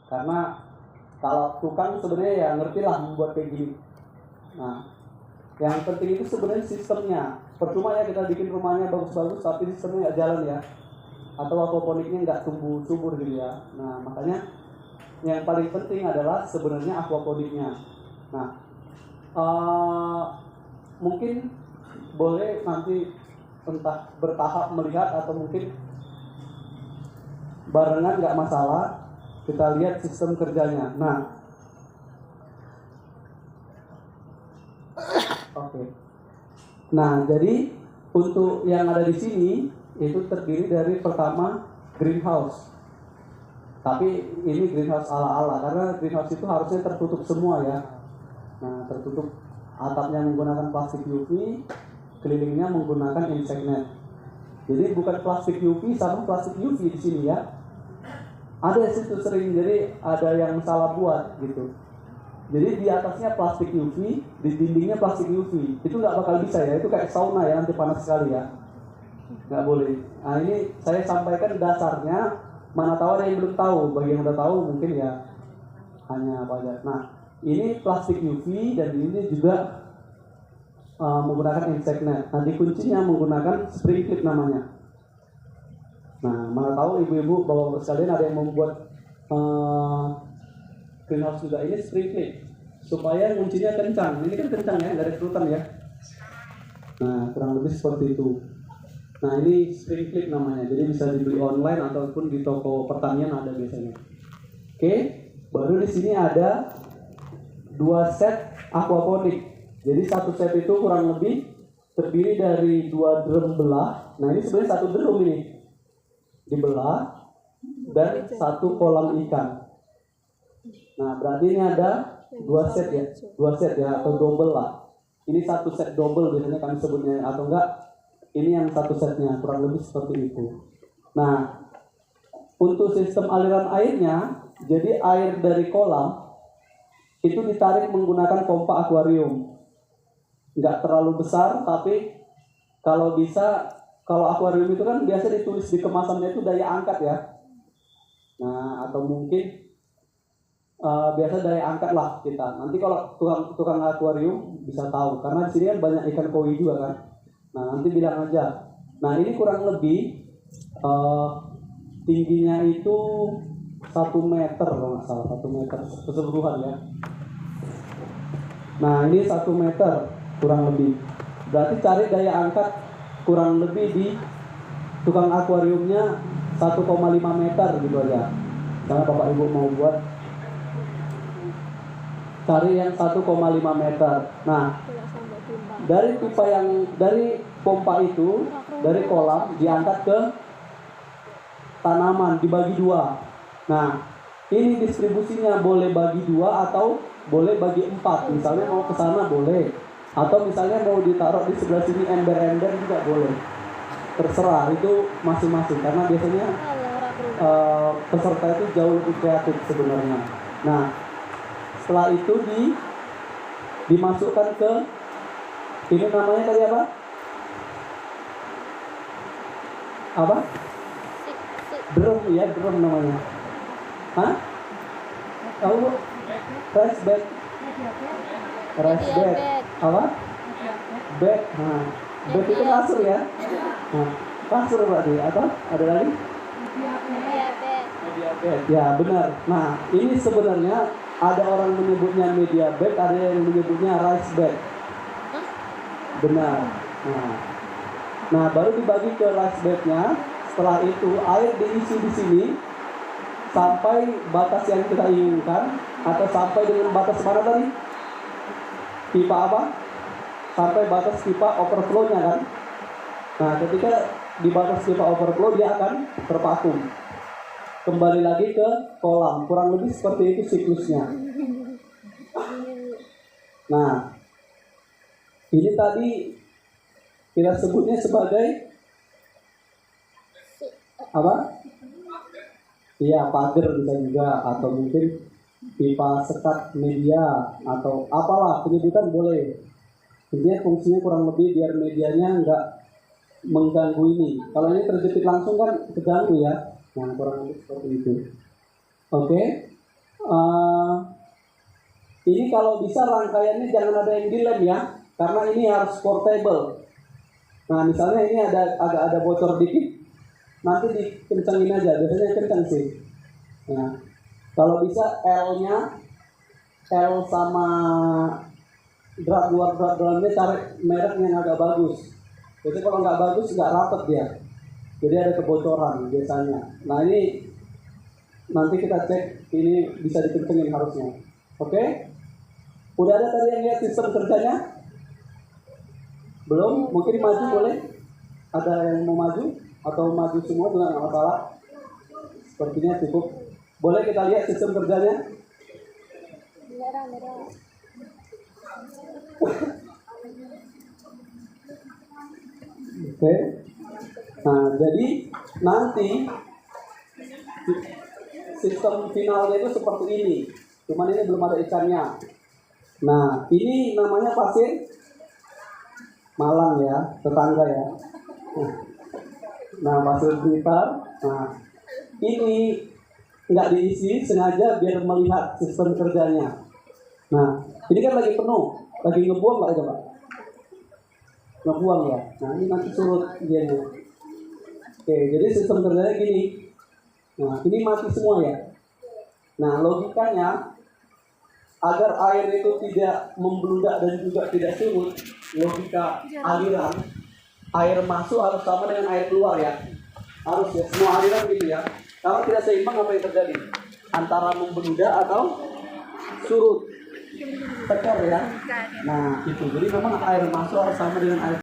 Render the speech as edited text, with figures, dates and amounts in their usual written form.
Karena kalau tukang sebenarnya ya ngerti lah membuat kayak gini. Nah, yang penting itu sebenarnya sistemnya. Percuma ya kita bikin rumahnya bagus-bagus tapi sistemnya nggak jalan ya. Atau aquaponiknya nggak tumbuh subur gitu ya. Nah, makanya yang paling penting adalah sebenarnya aquaponiknya. Nah, mungkin boleh nanti entah bertahap melihat atau mungkin barengan nggak masalah. Kita lihat sistem kerjanya. Nah, oke. Nah, jadi untuk yang ada di sini itu terdiri dari pertama greenhouse. Tapi ini greenhouse ala-ala karena greenhouse itu harusnya tertutup semua ya. Nah, tertutup, atapnya menggunakan plastik UV, kelilingnya menggunakan insect net. Jadi bukan plastik UV sama plastik UV di sini ya. Ada situ sering, jadi ada yang salah buat gitu. Jadi di atasnya plastik UV, di dindingnya plastik UV. Itu nggak bakal bisa ya, itu kayak sauna ya, nanti panas sekali ya. Nggak boleh. Nah, ini saya sampaikan dasarnya, mana tahu ada yang belum tahu. Bagi yang udah tahu mungkin ya hanya apa aja. Nah, ini plastik UV dan ini juga menggunakan insect net. Nah, di kuncinya menggunakan spring clip namanya. Nah, mana tahu ibu-ibu, bapak-bapak sekalian ada yang membuat greenhouse juga. Ini spring clip supaya kuncinya kencang. Ini kan kencang ya, nggak ada kerutan ya. Nah, kurang lebih seperti itu. Nah, ini spring clip namanya. Jadi bisa dibeli online ataupun di toko pertanian ada biasanya. Oke, baru di sini ada 2 set aquaponik. Jadi satu set itu kurang lebih terdiri dari 2 drum belah. Nah, ini sebenarnya 1 drum ini dibelah dan 1 kolam ikan. Nah, berarti ini ada 2 set ya, 2 set ya, atau double lah. Ini 1 set double biasanya kami sebutnya, atau enggak ini yang 1 setnya, kurang lebih seperti itu. Nah, untuk sistem aliran airnya, jadi air dari kolam itu ditarik menggunakan pompa akuarium. Nggak terlalu besar, tapi kalau bisa, kalau akuarium itu kan biasa ditulis di kemasannya itu daya angkat ya. Nah, atau mungkin biasa daya angkat lah kita. Nanti kalau tukang akuarium bisa tahu, karena di sini kan banyak ikan koi juga kan. Nah, nanti bilang aja. Nah, ini kurang lebih tingginya itu 1 meter kalau nggak salah, 1 meter keseluruhan ya. Nah, ini 1 meter kurang lebih. Berarti cari daya angkat kurang lebih di tukang akuariumnya 1,5 meter gitu aja. Karena Bapak Ibu mau buat, cari yang 1,5 meter. Nah, dari pipa yang dari pompa itu, dari kolam diangkat ke tanaman, dibagi 2. Nah, ini distribusinya boleh bagi 2 atau boleh bagi 4. Misalnya mau ke sana boleh, atau misalnya mau ditaruh di sebelah sini ember-ember juga boleh. Terserah, itu masing-masing. Karena biasanya peserta itu jauh lebih kreatif sebenarnya. Nah, setelah itu dimasukkan ke, ini namanya tadi apa? Apa? Drum ya, drum namanya. Hah? Tahu? Rice bed. Rice bed. Apa? Bed. Nah, bed itu kasur ya. Nah, kasur berarti. Atau ada lagi? Media bed. Ya, benar. Nah, ini sebenarnya ada orang menyebutnya media bed, ada yang menyebutnya rice bed. Benar. Nah, baru dibagi ke rice bednya. Setelah itu air diisi di sini sampai batas yang kita inginkan, atau sampai dengan batas mana tadi? Pipa apa? Sampai batas pipa overflow-nya kan? Nah, ketika di batas pipa overflow dia akan terpaku. Kembali lagi ke kolam. Kurang lebih seperti itu siklusnya. Nah, ini tadi kita sebutnya sebagai apa? Iya, pagar bisa juga, atau mungkin pipa sekat media, atau apalah penyebutan boleh. Intinya fungsinya kurang lebih biar medianya nggak mengganggu ini. Kalau ini terjepit langsung kan terganggu ya. Nah, kurang lebih seperti itu. Oke. Eh, ini kalau bisa rangkaiannya jangan ada yang dilem ya, karena ini harus portable. Nah misalnya ini agak ada bocor dikit, nanti dikencengin aja, biasanya kenceng sih. Nah kalau bisa L sama drat luar drat dalamnya cari merek yang agak bagus. Jadi kalau nggak bagus nggak rapet dia, jadi ada kebocoran biasanya. Nah ini nanti kita cek, ini bisa dikencengin harusnya. Oke? Udah ada tadi yang lihat sistem kerjanya? Belum? Mungkin maju boleh? Ada yang mau maju? Atau maju semua juga nggak masalah? Sepertinya cukup. Boleh kita lihat sistem kerjanya? Oke. Nah, jadi nanti sistem finalnya itu seperti ini. Cuman ini belum ada ikannya. Nah, ini namanya pasir Malang ya, tetangga ya. Nah, pasir Blitar. Nah, ini nggak diisi sengaja biar melihat sistem kerjanya. Nah, ini kan lagi penuh, lagi ngebuang nggak aja Pak? Ngebuang ya. Nah, ini nanti surut dia. Oke, jadi sistem kerjanya gini. Nah, ini mati semua ya. Nah, logikanya agar air itu tidak membludak dan juga tidak surut, logika aliran air masuk harus sama dengan air keluar ya. Harus ya, semua aliran gitu ya. Kalau tidak seimbang apa yang terjadi? Antara membludak atau surut. Tekor ya. Nah, itu. Jadi memang air masuk harus sama dengan air